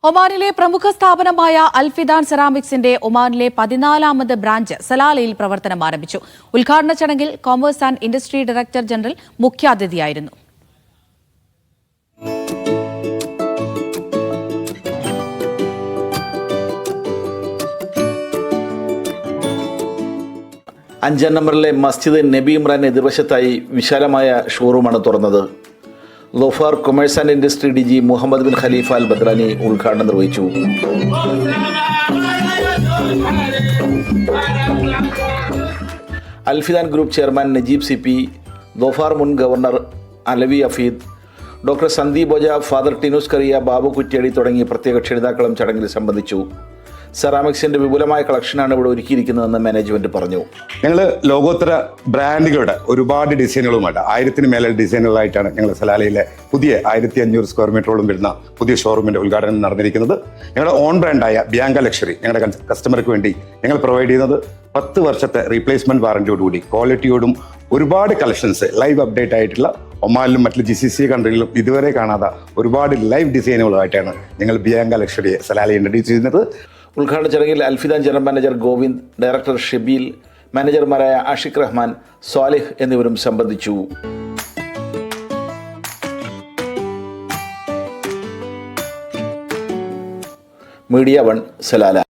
ഒമാനിലെ പ്രമുഖ സ്ഥാപനമായ അൽഫിദാൻ സെറാമിക്സിന്റെ ഒമാനിലെ 14ാമത് ബ്രാഞ്ച് സലാലയിൽ പ്രവർത്തനം ആരംഭിച്ചു. ഉദ്ഘാടന ചടങ്ങിൽ commerce and industry director general മുഖ്യാതിഥിയായിരുന്നു. അഞ്ചാം നമ്പറിലെ മസ്ജിദ് നബി ഇമ്രാൻ എതിർവശത്തായി വിശാലമായ ഷോറൂമാണ് തുറന്നത്. ലോഫാർ commerce and industry DG Muhammad bin Khalifa al Badrani ഉദ്ഘാടനം നിർവഹിച്ചു. Alfidan group chairman Najeeb CP, ലോഫാർ മുൻ governor Alavi Afeed, doctor Sandeep Ojha, father Tinus Kariya, Babu Kuttiadi തുടങ്ങി പ്രത്യേക ക്ഷണിതാക്കളും ചടങ്ങിൽ സംബന്ധിച്ചു. സെറാമിക്സിന്റെ വിപുലമായ കളക്ഷനാണ് ഇവിടെ ഒരുക്കിയിരിക്കുന്നതെന്ന് മാനേജ്മെന്റ് പറഞ്ഞു. ഞങ്ങൾ ലോകോത്തര ബ്രാൻഡുകളുടെ ഒരുപാട് ഡിസൈനുകളുമായിട്ട് 1000-ന് മേലെ ഡിസൈനുകളായിട്ടാണ് ഞങ്ങൾ സലാലയിലെ പുതിയ 1500 സ്ക്വയർ മീറ്ററോളം വരുന്ന പുതിയ ഷോറൂമിന്റെ ഉദ്ഘാടനം നടന്നിരിക്കുന്നത്. ഞങ്ങളുടെ ഓൺ ബ്രാൻഡായ ബിയാങ്ക ലക്ഷറി ഞങ്ങളുടെ കസ്റ്റമർക്ക് വേണ്ടി ഞങ്ങൾ പ്രൊവൈഡ് ചെയ്യുന്നത് 10 വർഷത്തെ റീപ്ലേസ്മെന്റ് വാറന്റിയോടുകൂടി ക്വാളിറ്റിയോടും ഒരുപാട് കളക്ഷൻസ് ലൈവ് അപ്ഡേറ്റ് ആയിട്ടുള്ള ഒമാനിലും മറ്റുള്ള GCC കൺട്രികളിലും ഇതുവരെ കാണാത്ത ഒരുപാട് ലൈവ് ഡിസൈനുകളായിട്ടാണ് ഞങ്ങൾ ബിയാങ്ക ലക്ഷറിയെ സലാലയിൽ ഇൻട്രൊഡ്യൂസ് ചെയ്യുന്നത്. ഉദ്ഘാടന ചടങ്ങിൽ Alfidan general manager Govind, director Shabeel, മാനേജർമാരായ ആഷിഖ് റഹ്മാൻ, സ്വാലിഹ് എന്നിവരും സംബന്ധിച്ചു. Media 1 Salalah.